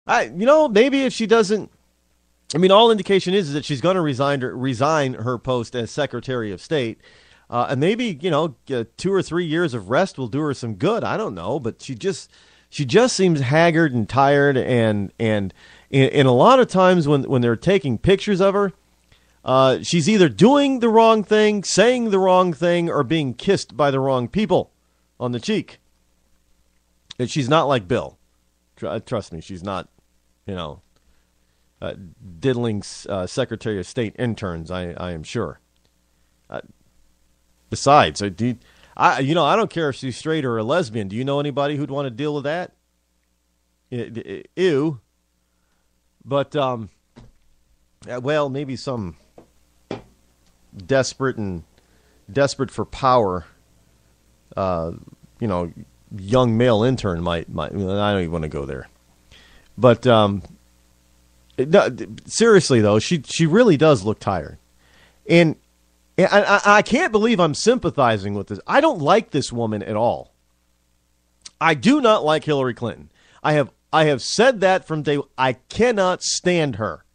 Maybe if she doesn't, all indication is that she's going to resign her post as Secretary of State. And maybe, 2 or 3 years of rest will do her some good. I don't know, but she just seems haggard and tired, and a lot of times when they're taking pictures of her, she's either doing the wrong thing, saying the wrong thing, or being kissed by the wrong people on the cheek. And she's not like Bill. Trust me, she's not, diddling Secretary of State interns, I am sure. Besides, I don't care if she's straight or a lesbian. Do you know anybody who'd want to deal with that? Ew. But, maybe some desperate for power, young male intern might. I don't even want to go there. But no, seriously though, she really does look tired, and I can't believe I'm sympathizing with this. I don't like this woman at all. I do not like Hillary Clinton. I have said that from day one. I cannot stand her.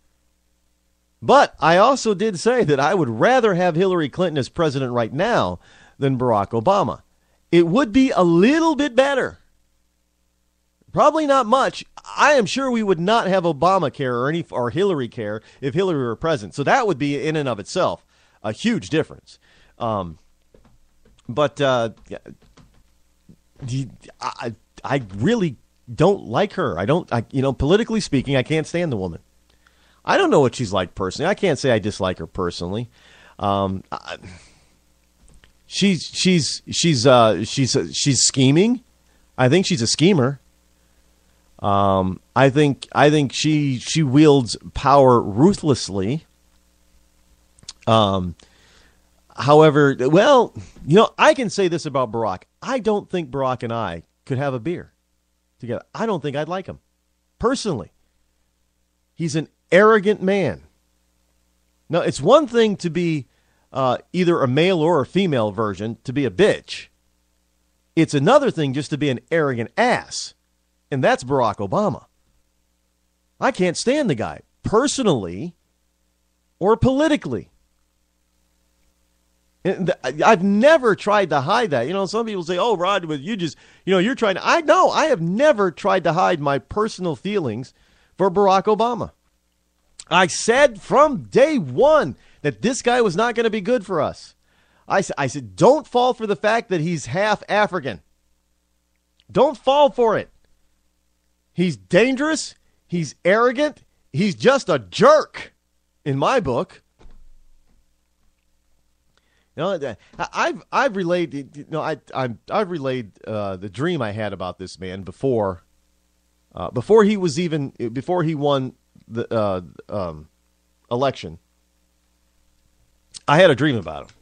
But I also did say that I would rather have Hillary Clinton as president right now than Barack Obama. It would be a little bit better. Probably not much. I am sure we would not have Obamacare or Hillary care if Hillary were president. So that would be in and of itself a huge difference. But I really don't like her. Politically speaking, I can't stand the woman. I don't know what she's like personally. I can't say I dislike her personally. She's scheming. I think she's a schemer. I think she wields power ruthlessly. However, I can say this about Barack. I don't think Barack and I could have a beer together. I don't think I'd like him personally. He's an arrogant man. Now, it's one thing to be either a male or a female version, to be a bitch. It's another thing just to be an arrogant ass. And that's Barack Obama. I can't stand the guy personally or politically. And I've never tried to hide that. Some people say, "Oh, Rod, you just, you're trying to." I have never tried to hide my personal feelings for Barack Obama. I said from day one that this guy was not going to be good for us. I said, don't fall for the fact that he's half African. Don't fall for it. He's dangerous. He's arrogant. He's just a jerk, in my book. I've relayed. I've relayed the dream I had about this man before he won the election. I had a dream about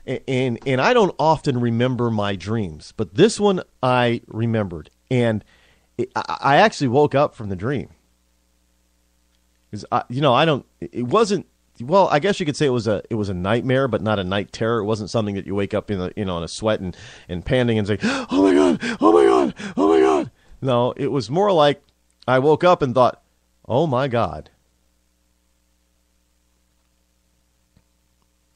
him, and I don't often remember my dreams, but this one I remembered, and I actually woke up from the dream. Because it wasn't. Well, I guess you could say it was a nightmare, but not a night terror. It wasn't something that you wake up in a sweat and panting and say, "Oh my God, oh my God, oh my God." No, it was more like I woke up and thought, "Oh my God."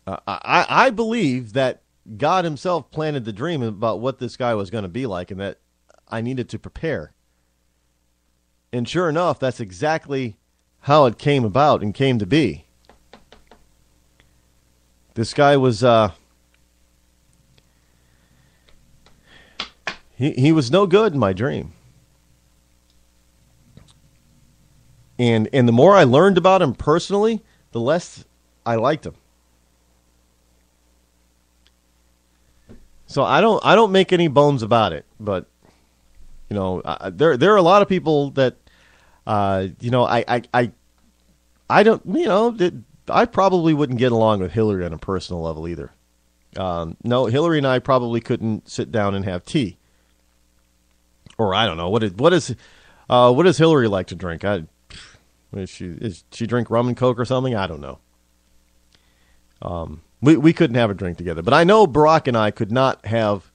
I believe that God himself planted the dream about what this guy was going to be like, and that I needed to prepare. And sure enough, that's exactly how it came about and came to be. This guy was, he was no good in my dream. And the more I learned about him personally, the less I liked him. So I don't make any bones about it, but there are a lot of people that I don't, I probably wouldn't get along with Hillary on a personal level either. No, Hillary and I probably couldn't sit down and have tea. Or I don't know, what does Hillary like to drink? Does she drink rum and Coke or something? I don't know. We couldn't have a drink together, but I know Barack and I could not have.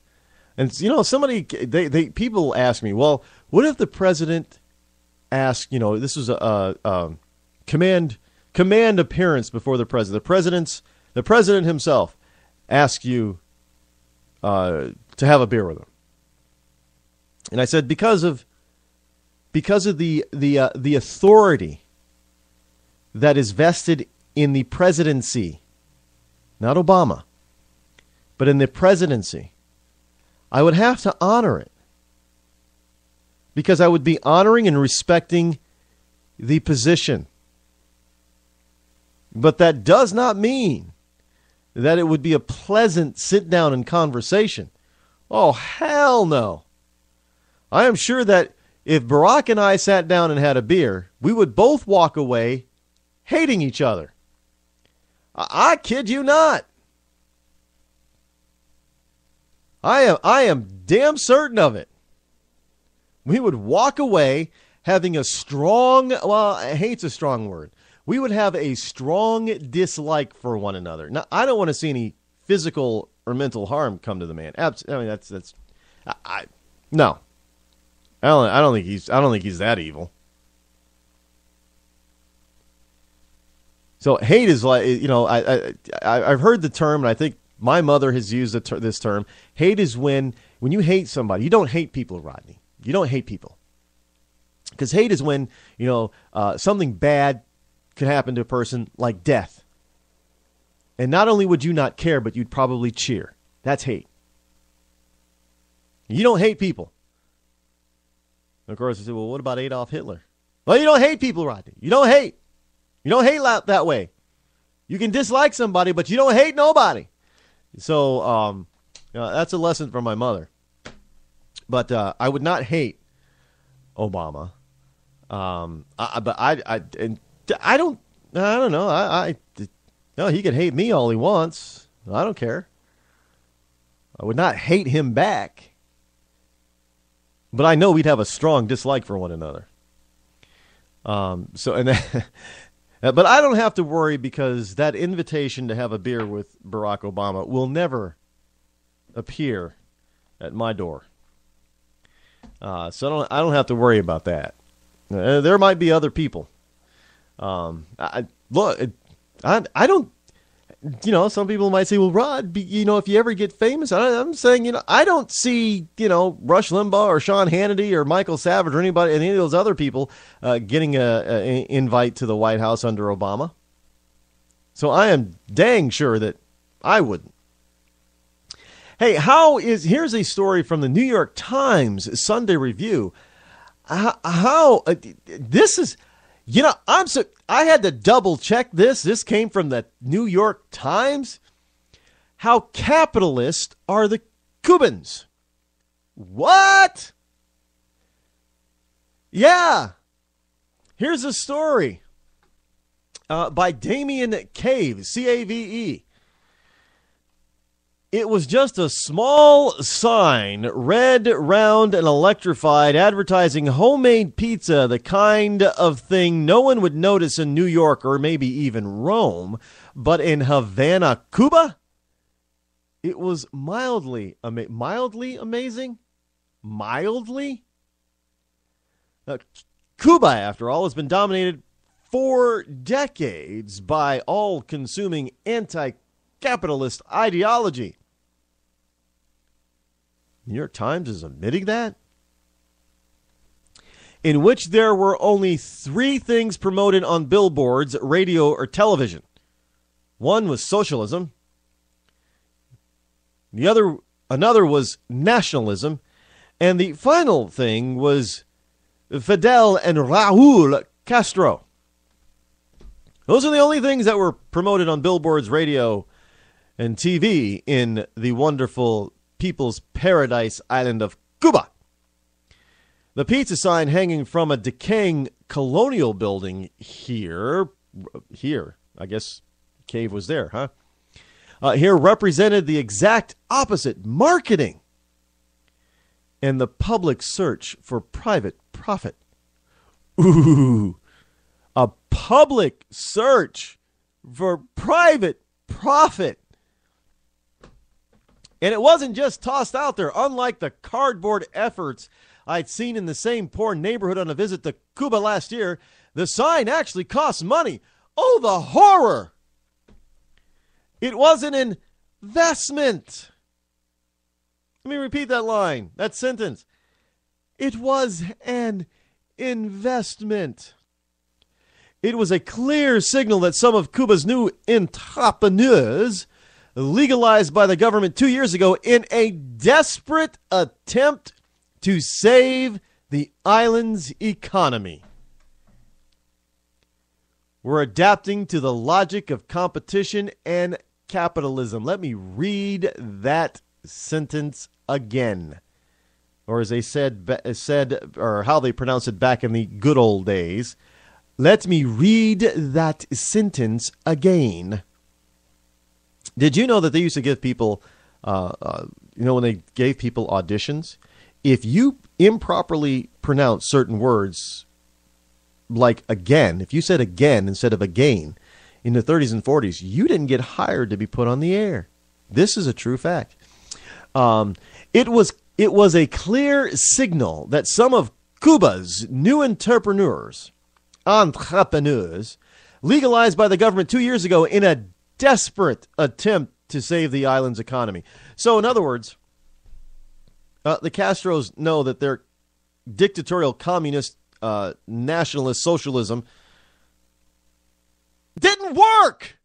And people ask me, well, what if the president ask, this was a command appearance before the president. The president himself asked you to have a beer with him. And I said, because of the authority that is vested in the presidency, not Obama, but in the presidency, I would have to honor it. Because I would be honoring and respecting the position. But that does not mean that it would be a pleasant sit down and conversation. Oh, hell no. I am sure that if Barack and I sat down and had a beer, we would both walk away hating each other. I kid you not. I am damn certain of it. We would walk away having a strong, well, hate's a strong word. We would have a strong dislike for one another. Now, I don't want to see any physical or mental harm come to the man. I mean, no. I don't think he's that evil. So hate is like, I've heard the term, and I think my mother has used this term. Hate is when you hate somebody. You don't hate people, Rodney. You don't hate people. Because hate is when, something bad could happen to a person, like death. And not only would you not care, but you'd probably cheer. That's hate. You don't hate people. And of course, I said, well, what about Adolf Hitler? Well, you don't hate people, Rodney. You don't hate. You don't hate that way. You can dislike somebody, but you don't hate nobody. So that's a lesson from my mother. But I would not hate Obama. But I don't know. No, he can hate me all he wants. I don't care. I would not hate him back. But I know we'd have a strong dislike for one another. But I don't have to worry, because that invitation to have a beer with Barack Obama will never appear at my door. So I don't have to worry about that. There might be other people. I don't. Some people might say, "Well, Rod, if you ever get famous," I'm saying, I don't see, Rush Limbaugh or Sean Hannity or Michael Savage or any of those other people getting an invite to the White House under Obama. So I am dang sure that I wouldn't. Hey, here's a story from the New York Times Sunday Review. This is, I had to double check this. This came from the New York Times. How capitalist are the Cubans? What? Yeah. Here's a story by Damien Cave, C-A-V-E. It was just a small sign, red, round, and electrified, advertising homemade pizza, the kind of thing no one would notice in New York or maybe even Rome. But in Havana, Cuba, it was mildly amazing? Mildly? Cuba, after all, has been dominated for decades by all-consuming anti-capitalist ideology. New York Times is admitting that? In which there were only 3 things promoted on billboards, radio, or television. One was socialism. Another was nationalism. And the final thing was Fidel and Raul Castro. Those are the only things that were promoted on billboards, radio, and TV in the wonderful People's Paradise Island of Cuba. The pizza sign hanging from a decaying colonial building here, I guess Cave was there, huh? Here represented the exact opposite: marketing and the public search for private profit. Ooh, a public search for private profit. And it wasn't just tossed out there. Unlike the cardboard efforts I'd seen in the same poor neighborhood on a visit to Cuba last year. The sign actually costs money. Oh, the horror! It was an investment. Let me repeat that line, that sentence. It was an investment. It was a clear signal that some of Cuba's new entrepreneurs, legalized by the government 2 years ago in a desperate attempt to save the island's economy, were adapting to the logic of competition and capitalism. Let me read that sentence again. Or as they said, or how they pronounced it back in the good old days. Let me read that sentence again. Did you know that they used to give people, when they gave people auditions, if you improperly pronounce certain words, like again, if you said again instead of again, in the 30s and 40s, you didn't get hired to be put on the air. This is a true fact. It was a clear signal that some of Cuba's new entrepreneurs, legalized by the government 2 years ago in a desperate attempt to save the island's economy. So, in other words, the Castros know that their dictatorial communist nationalist socialism didn't work.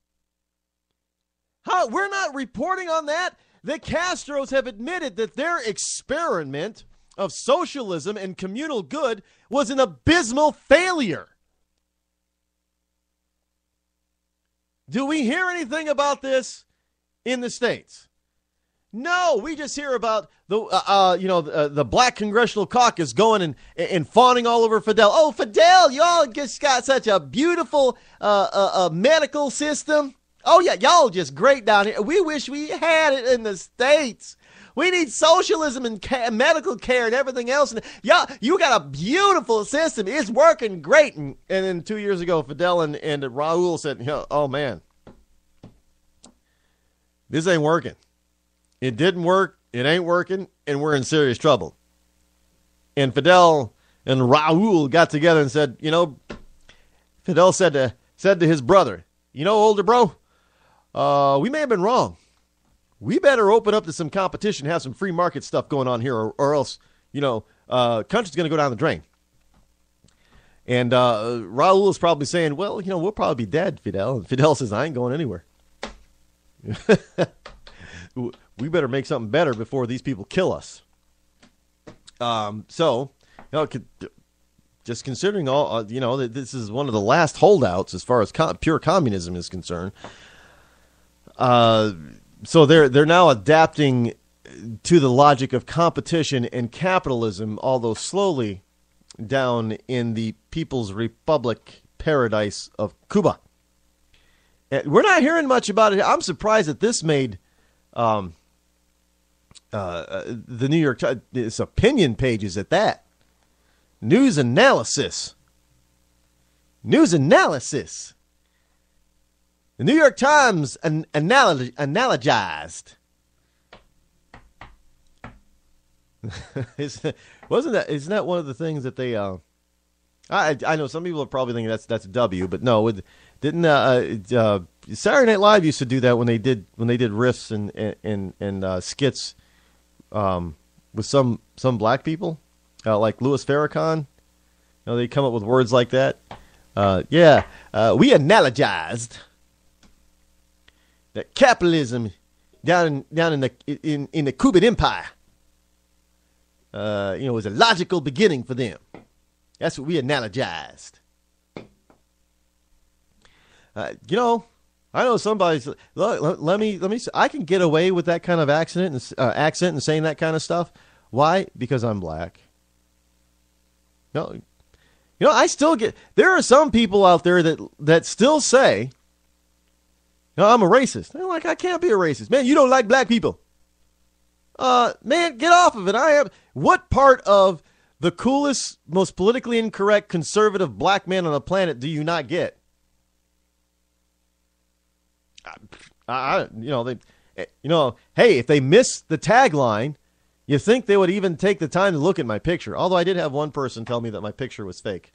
We're not reporting on that. The Castros have admitted that their experiment of socialism and communal good was an abysmal failure. Do we hear anything about this in the States? No, we just hear about the Black Congressional Caucus going and fawning all over Fidel. Oh, Fidel, y'all just got such a beautiful medical system. Oh, yeah, y'all just great down here. We wish we had it in the States. We need socialism and medical care and everything else. And yeah, you got a beautiful system. It's working great. And then 2 years ago, Fidel and Raul said, oh, man, this ain't working. It didn't work. It ain't working. And we're in serious trouble. And Fidel and Raul got together and said, Fidel said to his brother, older bro, we may have been wrong. We better open up to some competition, have some free market stuff going on here, or else, country's going to go down the drain. And Raul is probably saying, well, we'll probably be dead, Fidel. And Fidel says, I ain't going anywhere. We better make something better before these people kill us. Just considering all, that this is one of the last holdouts as far as pure communism is concerned. So they're now adapting to the logic of competition and capitalism, although slowly, down in the People's Republic paradise of Cuba. We're not hearing much about it. I'm surprised that this made the New York Times, its opinion pages at that. News analysis. The New York Times analogized. Isn't that one of the things that they? I know some people are probably thinking that's a W, but no, didn't Saturday Night Live used to do that when they did riffs and skits with some black people, like Louis Farrakhan. They come up with words like that. We analogized that capitalism down in the Cuban Empire, was a logical beginning for them. That's what we analogized. I know somebody's. Look, let me. I can get away with that kind of accent and saying that kind of stuff. Why? Because I'm black. No, I still get. There are some people out there that still say, I'm a racist. They're like, I can't be a racist, man. You don't like black people. Man, get off of it. I am. What part of the coolest, most politically incorrect, conservative black man on the planet do you not get? Hey, if they miss the tagline, You think they would even take the time to look at my picture? Although I did have one person tell me that my picture was fake.